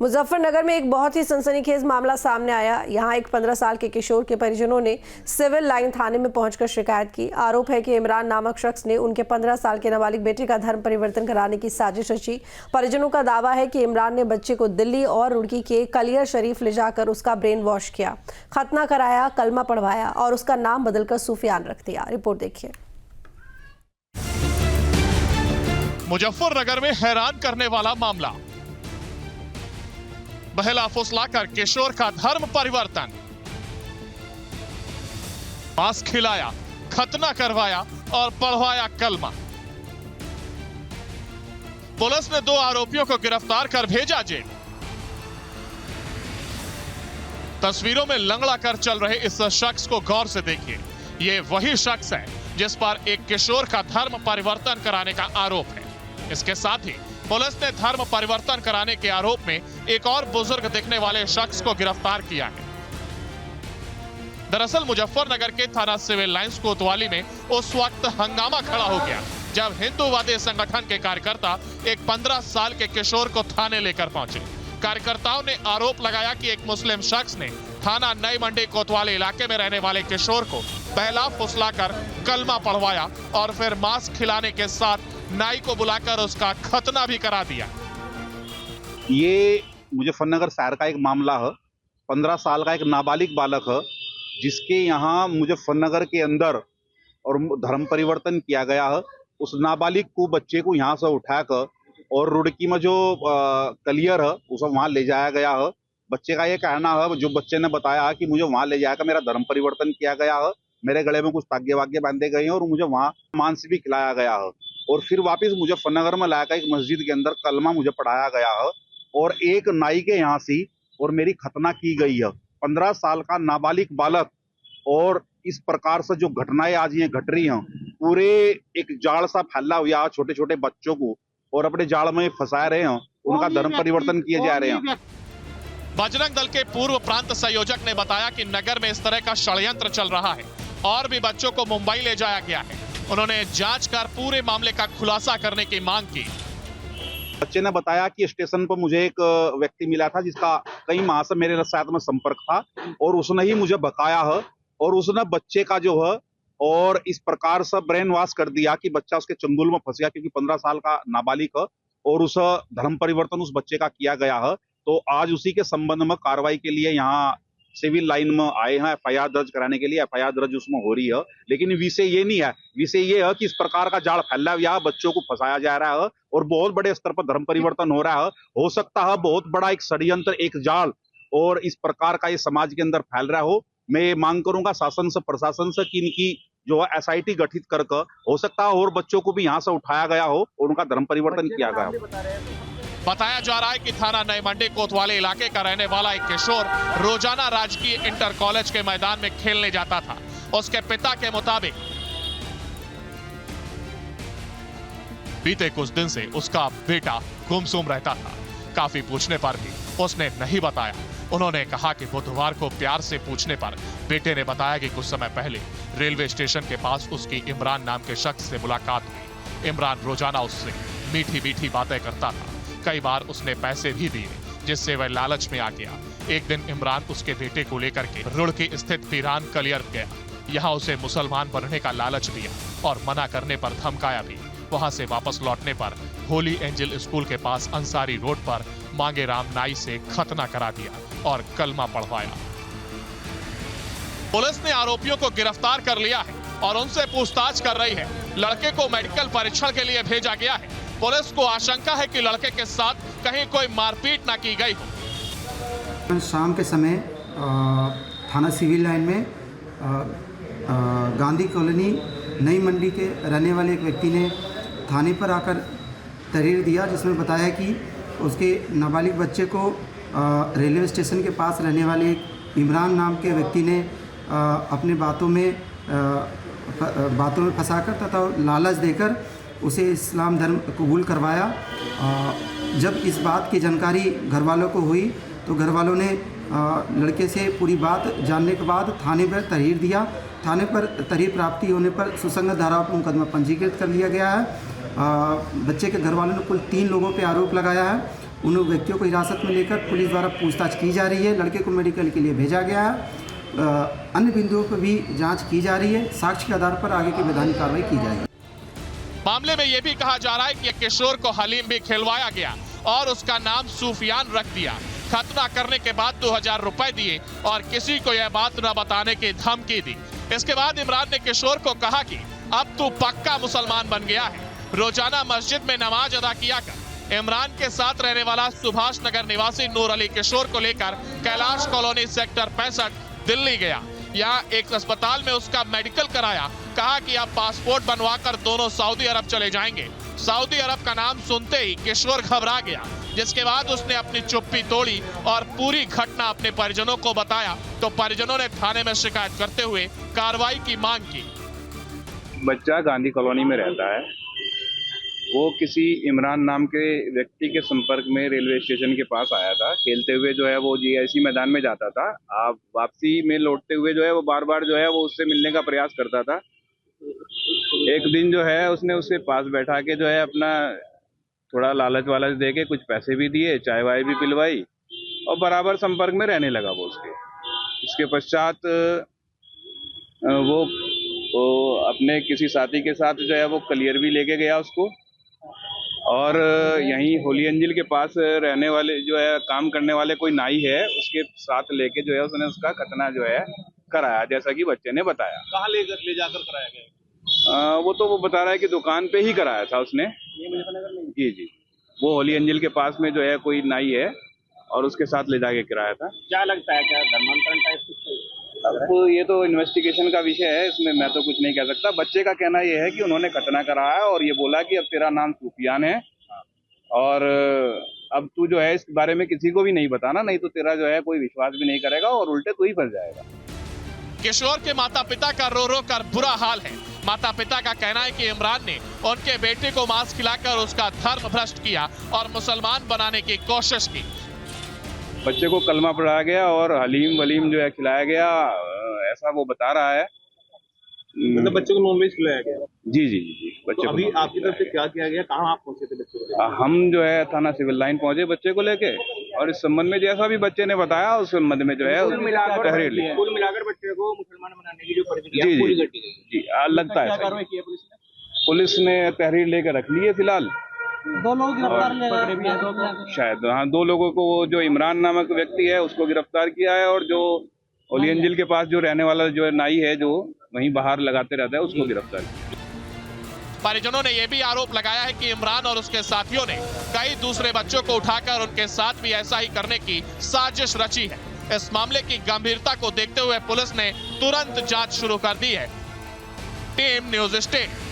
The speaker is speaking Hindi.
मुजफ्फरनगर में एक बहुत ही सनसनीखेज मामला सामने आया। यहां एक 15 साल के किशोर के परिजनों ने सिविल लाइन थाने में पहुंचकर शिकायत की। आरोप है कि इमरान नामक शख्स ने उनके 15 साल के नाबालिग बेटे का धर्म परिवर्तन कराने की साजिश रची। परिजनों का दावा है कि इमरान ने बच्चे को दिल्ली और रुड़की के कलियर शरीफ ले जाकर उसका ब्रेन वॉश किया, खतना कराया, कलमा पढ़वाया और उसका नाम बदलकर सूफियान रख दिया। रिपोर्ट देखिए। मुजफ्फरनगर में हैरान करने वाला मामला। बहला फुसलाकर किशोर का धर्म परिवर्तन, मांस खिलाया, खतना करवाया और पढ़वाया कलमा। पुलिस ने 2 आरोपियों को गिरफ्तार कर भेजा जेल। तस्वीरों में लंगड़ा कर चल रहे इस शख्स को गौर से देखिए। ये वही शख्स है जिस पर एक किशोर का धर्म परिवर्तन कराने का आरोप है। इसके साथ ही पुलिस ने धर्म परिवर्तन कराने के आरोप में एक और बुजुर्ग दिखने वाले शख्स को गिरफ्तार किया है। दरअसल मुजफ्फरनगर के थाना सिविल लाइंस कोतवाली में उस वक्त हंगामा खड़ा हो गया जब हिंदूवादी संगठन के कार्यकर्ता एक 15 साल के किशोर को थाने लेकर पहुंचे। कार्यकर्ताओं ने आरोप लगाया कि एक मुस्लिम शख्स ने थाना नई मंडी कोतवाली इलाके में रहने वाले किशोर को बहला फुसलाकर कलमा पढ़वाया और फिर मांस खिलाने के साथ नाई को बुलाकर उसका खतना भी करा दिया। ये मुजफ्फरनगर शहर का एक मामला है। 15 साल का एक नाबालिग बालक है जिसके यहाँ मुजफ्फरनगर के अंदर और धर्म परिवर्तन किया गया है। उस नाबालिग को बच्चे को यहाँ से उठाकर और रुड़की में जो कलियर है उसे वहाँ ले जाया गया है। बच्चे का ये कहना है, जो बच्चे ने बताया कि मुझे वहाँ ले जाकर मेरा धर्म परिवर्तन किया गया है, मेरे गले में कुछ धागे वागे बांधे गए हैं और मुझे वहाँ मांस भी खिलाया गया है और फिर वापस मुजफ्फरनगर में लाकर एक मस्जिद के अंदर कलमा मुझे पढ़ाया गया है और एक नाई के यहाँ से और मेरी खतना की गई है। 15 साल का नाबालिग बालक और इस प्रकार से जो घटनाएं आज ये घट रही हैं, पूरे एक जाल सा फैला हुआ छोटे छोटे बच्चों को और अपने जाल में फंसा रहे हैं, उनका धर्म परिवर्तन किए जा रहे हैं। बजरंग दल के पूर्व प्रांत संयोजक ने बताया कि नगर में इस तरह का षड्यंत्र चल रहा है और भी बच्चों को मुंबई ले जाया गया है। उन्होंने जांच कर पूरे मामले का खुलासा करने की मांग की। बच्चे ने बताया कि स्टेशन पर मुझे एक व्यक्ति मिला था जिसका कई माह से मेरे साथ में संपर्क था और उसने ही मुझे बकाया है और उसने बच्चे का जो है और इस प्रकार से ब्रेन वॉश कर दिया कि बच्चा उसके चंगुल में फंस गया, क्योंकि 15 साल का नाबालिग है और उस धर्म परिवर्तन उस बच्चे का किया गया है। तो आज उसी के संबंध में कार्रवाई के लिए यहाँ सिविल लाइन में आए हैं, एफआईआर दर्ज कराने के लिए। एफआईआर दर्ज उसमें हो रही है, लेकिन विषय ये नहीं है। विषय ये है कि इस प्रकार का जाल फैला हुआ, बच्चों को फंसाया जा रहा है और बहुत बड़े स्तर पर धर्म परिवर्तन हो रहा है। हो सकता है बहुत बड़ा एक षड्यंत्र, एक जाल और इस प्रकार का ये समाज के अंदर फैल रहा हो। मैं मांग करूंगा शासन से, प्रशासन से कि इनकी जो है एसआईटी गठित करके हो सकता है और बच्चों को भी यहाँ से उठाया गया हो और उनका धर्म परिवर्तन किया गया हो। बताया जा रहा है कि थाना नई मंडी कोतवाली इलाके का रहने वाला एक किशोर रोजाना राजकीय इंटर कॉलेज के मैदान में खेलने जाता था। उसके पिता के मुताबिक बीते कुछ दिन से उसका बेटा गुमसुम रहता था। काफी पूछने पर भी उसने नहीं बताया। उन्होंने कहा कि बुधवार को प्यार से पूछने पर बेटे ने बताया कि कुछ समय पहले रेलवे स्टेशन के पास उसकी इमरान नाम के शख्स से मुलाकात हुई। इमरान रोजाना उससे मीठी मीठी बातें करता था। कई बार उसने पैसे भी दिए जिससे वह लालच में आ गया। एक दिन इमरान उसके बेटे को लेकर के रुड़की स्थित पीरान कलियर गया। यहाँ उसे मुसलमान बनने का लालच दिया और मना करने पर धमकाया भी। वहां से वापस लौटने पर होली एंजल स्कूल के पास अंसारी रोड पर मांगे राम नाई से खतना करा दिया और कलमा पढ़वाया। पुलिस ने आरोपियों को गिरफ्तार कर लिया है और उनसे पूछताछ कर रही है। लड़के को मेडिकल परीक्षण के लिए भेजा गया है। पुलिस को आशंका है कि लड़के के साथ कहीं कोई मारपीट न की गई हो। शाम के समय थाना सिविल लाइन में गांधी कॉलोनी नई मंडी के रहने वाले एक व्यक्ति ने थाने पर आकर तहरीर दिया, जिसमें बताया कि उसके नाबालिग बच्चे को रेलवे स्टेशन के पास रहने वाले एक इमरान नाम के व्यक्ति ने अपने बातों में फंसाकर तथा लालच देकर उसे इस्लाम धर्म कबूल करवाया। जब इस बात की जानकारी घर वालों को हुई तो घर वालों ने लड़के से पूरी बात जानने के बाद थाने पर तहरीर दिया। थाने पर तहरीर प्राप्ति होने पर सुसंगत धाराओं पर मुकदमा पंजीकृत कर लिया गया है। बच्चे के घर वालों ने कुल 3 लोगों पर आरोप लगाया है उन व्यक्तियों को हिरासत में लेकर पुलिस द्वारा पूछताछ की जा रही है। लड़के को मेडिकल के लिए भेजा गया है। अन्य बिंदुओं पर भी जांच की जा रही है। साक्ष्य के आधार पर आगे की वैधानिक कार्रवाई की जाएगी। मामले में यह भी कहा जा रहा है कि किशोर को हलीम भी खिलवाया गया और उसका नाम सूफियान रख दिया। खतना करने के बाद 2000 रुपए दिए और किसी को यह बात न बताने की धमकी दी। इसके बाद इमरान ने किशोर को कहा कि अब तू पक्का मुसलमान बन गया है, रोजाना मस्जिद में नमाज अदा किया कर। इमरान के साथ रहने वाला सुभाष नगर निवासी नूर अली किशोर को लेकर कैलाश कॉलोनी सेक्टर 65 दिल्ली गया। यहाँ एक अस्पताल में उसका मेडिकल कराया। कहा कि अब पासपोर्ट बनवाकर दोनों सऊदी अरब चले जाएंगे। सऊदी अरब का नाम सुनते ही किशोर घबरा गया, जिसके बाद उसने अपनी चुप्पी तोड़ी और पूरी घटना अपने परिजनों को बताया तो परिजनों ने थाने में शिकायत करते हुए कार्रवाई की मांग की। बच्चा गांधी कॉलोनी में रहता है। वो किसी इमरान नाम के व्यक्ति के संपर्क में रेलवे स्टेशन के पास आया था। खेलते हुए जो है वो जीआईसी मैदान में जाता था। आप वापसी में लौटते हुए जो है वो बार बार जो है वो उससे मिलने का प्रयास करता था। एक दिन जो है उसने उसके पास बैठा के जो है अपना थोड़ा लालच वालच दे के कुछ पैसे भी दिए, चाय वाय भी पिलवाई और बराबर संपर्क में रहने लगा वो उसके। इसके पश्चात वो अपने किसी साथी के साथ जो है वो कलियर भी लेके गया उसको और यहीं होली अंजिल के पास रहने वाले जो है काम करने वाले कोई नाई है उसके साथ लेके जो है उसने उसका खतना जो है कराया, जैसा कि बच्चे ने बताया। कहाँ ले जाकर कराया गया? वो बता रहा है कि दुकान पे ही कराया था उसने। जी जी, वो होली अंजिल के पास में जो है कोई नाई है और उसके साथ ले जाके कराया था। क्या लगता है, क्या धर्मांतरण टाइप कुछ? अब ये तो इन्वेस्टिगेशन का विषय है, इसमें मैं तो कुछ नहीं कह सकता। बच्चे का कहना ये है कि उन्होंने खतना कराया और ये बोला कि अब तेरा नाम सूफियान है और अब तू जो है इस बारे में किसी को भी नहीं बताना, नहीं तो तेरा जो है कोई विश्वास भी नहीं करेगा और उल्टे तू ही फंस जाएगा। किशोर के माता पिता का रो रो कर बुरा हाल है। माता पिता का कहना है कि इमरान ने उनके बेटे को मांस खिलाकर उसका धर्म भ्रष्ट किया और मुसलमान बनाने की कोशिश की। बच्चे को कलमा पढ़ाया गया और हलीम वलीम जो है खिलाया गया, ऐसा वो बता रहा है। मतलब बच्चे को नॉनवेज खिलाया गया? जी जी जी, बच्चे तो अभी आपकी तरफ से क्या किया गया? कहाँ आप पहुंचे थे बच्चे को? हम जो है थाना सिविल लाइन पहुंचे बच्चे को लेके और इस संबंध में जैसा भी बच्चे ने बताया उस संबंध में जो है तहरीर ली। कुल मिलाकर बच्चे को मुसलमान बनाने की जो प्रक्रिया जी पूरी जी घटी गई। जी, लगता है कार्रवाई की है पुलिस ने? पुलिस ने तहरीर लेकर रख ली है फिलहाल। 2 लोग गिरफ्तार शायद हाँ, 2 लोगों को, वो जो इमरान नामक व्यक्ति है उसको गिरफ्तार किया है और जो होली अंजिल के पास जो रहने वाला जो नाई है जो वहीं बाहर लगाते रहता है उसको गिरफ्तार किया। परिजनों ने यह भी आरोप लगाया है कि इमरान और उसके साथियों ने कई दूसरे बच्चों को उठाकर उनके साथ भी ऐसा ही करने की साजिश रची है। इस मामले की गंभीरता को देखते हुए पुलिस ने तुरंत जांच शुरू कर दी है। Team news state.